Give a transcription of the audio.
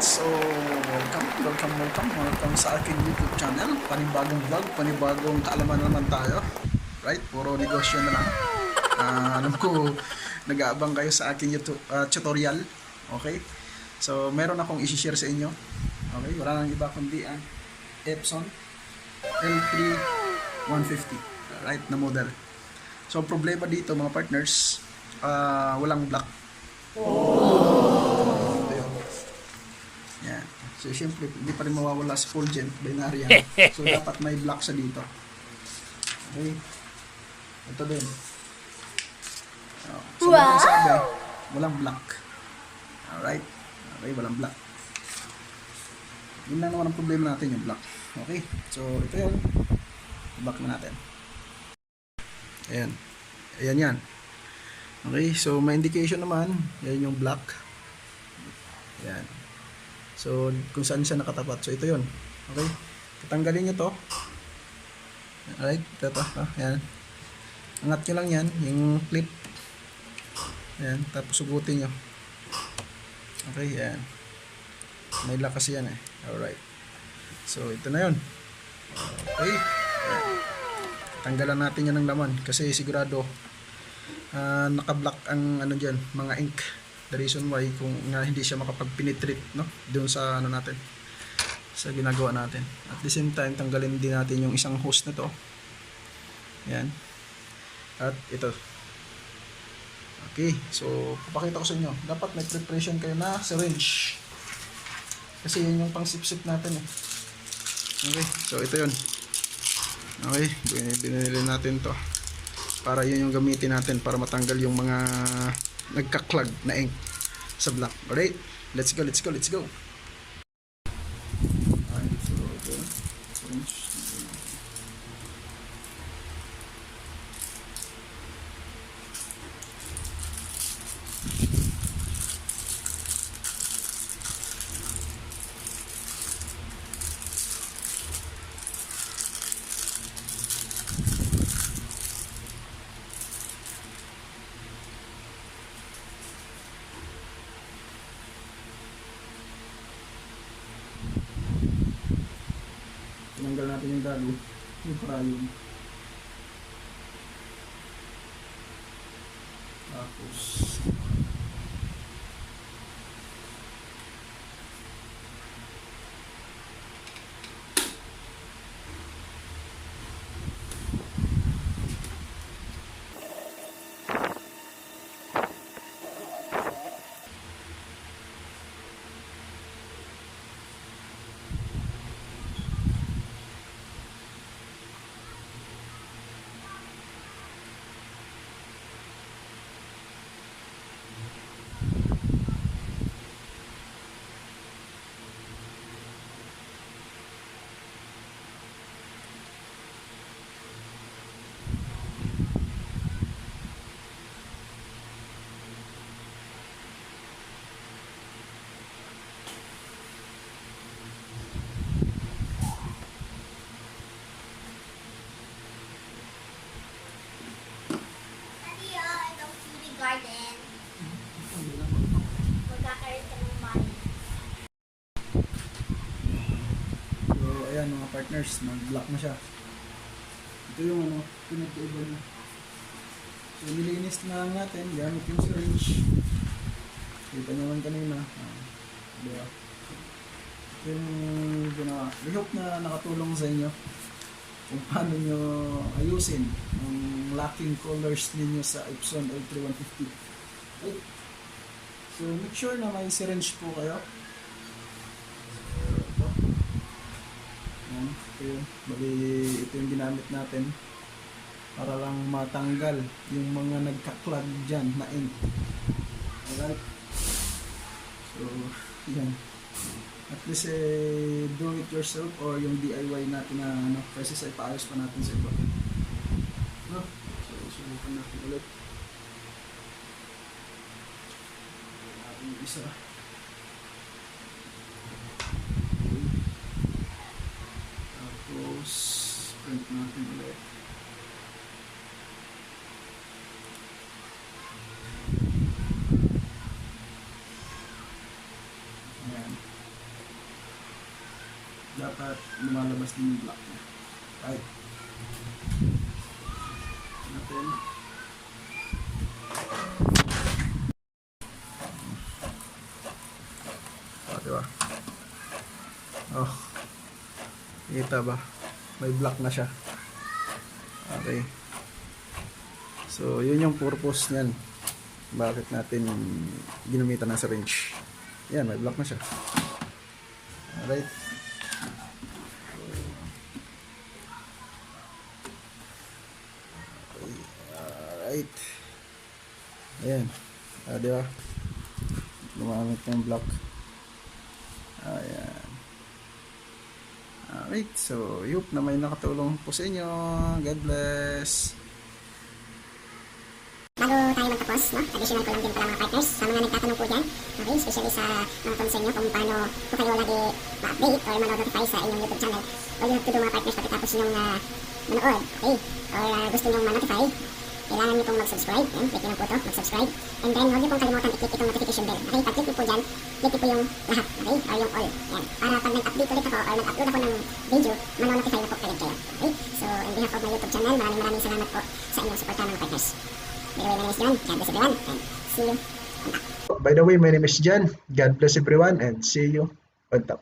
So, welcome sa aking YouTube channel. Panibagong vlog, panibagong kaalaman naman tayo. Right? Puro negosyo na lang. Alam ko, nag-aabang kayo sa aking YouTube, tutorial. Okay? So, meron akong isi-share sa inyo. Okay? Wala nang iba kundi ang Epson L3150. Right? Na model. So, problema dito mga partners, walang block. Yan. So, siyempre, hindi pa rin mawawala sa full gen, binary yan. So, dapat may block sa dito. Okay. Ito din. So, wow! Sabi, walang block. Alright. Okay, walang block. Yun lang naman ang problema natin, yung block. Okay. So, ito yun. Block na natin. Ayan. Ayan yan. Okay. So, may indication naman. Yan yung block. Ayan. So, kung saan siya nakatapat. So, ito yun. Okay? Tatanggalin nyo to. Alright? Ito. Ayan. Angat nyo lang yan. Yung clip. Ayan. Tapos sugutin nyo. Okay? Ayan. May lakas yan eh. Alright. So, ito na yun. Okay? Ayan. Tanggalan natin yan ng laman. Kasi sigurado naka-block ang ano dyan, mga ink. The reason why kung hindi siya makapag-penetrate doon sa ano natin, sa ginagawa natin. At the same time, tanggalin din natin yung isang hose na to. Yan. At ito. Okay. So, papakita ko sa inyo. Dapat may preparation kayo na syringe. Kasi yun yung pang sip-sip natin eh. Okay. So, ito yun. Okay. Binili natin to. Para yun yung gamitin natin para matanggal yung mga nagka-clog na ink sa block. Alright, let's go. Alright, so okay. Tinanggal natin yung gago, yung karayom. Tapos garden. Magkakaroon ka ng money. so, ayan mga partners, mag-block na siya. Ito yung ano, pinag-iba na. So, nilinis na lang natin gamit yung syringe. Kita naman kanina. Diba? Ito yung ginawa. I hope na nakatulong sa inyo kung paano nyo ayusin ang locking colors ninyo sa Epson L3150. Okay. So, make sure na may syringe po kayo. Ito. Yan. Ito yun. Bali, ito yung ginamit natin para lang matanggal yung mga nagka-clog dyan na ink. Alright. So, yan. At least do it yourself or yung DIY natin na ano, kasi sa ipaayos pa natin sa iba. No? So, subukan natin ulit. Yung isa. Tapos, print natin ulit. Ayan. dapat lumalabas din yung block niya. Right. Natin. Oh, diba? Oh. Kita ba? May block na siya. Okay. So, yun yung purpose niyan. Bakit natin ginamitan ng syringe. Yan, may block na siya. Alright. Alright. Ayan. Diba? Gumamit ng block. Ayan. Alright. So, yup na may nakatulong po sa inyo. God bless. Bago tayo magtapos, no? Additional ko lang din pala mga partners sa mga nagtatanong po dyan, okay? Especially sa mga concern nyo kung paano po kayo lagi ma-update or ma-notify sa inyong YouTube channel. All you have to do mga partners pagkatapos nyong manood, okay? Or gusto nyong ma-notify, kailangan nyo pong mag-subscribe. Yan, click nyo lang po ito, mag-subscribe. And then, huwag nyo pong kalimutan i-click itong notification bell. Okay, pag-click nyo po dyan, click nyo po yung lahat, okay? Or yung all. Yan, para pag nag-update ulit ako or nag-upload ako ng video, ma-notify na po kayo kayo. Okay? So, in behalf of my YouTube channel, maraming salamat po sa inyong suporta mga partners. By the way, my name is John. God bless everyone and see you on top. By the way, my name is John. God bless everyone and see you on top.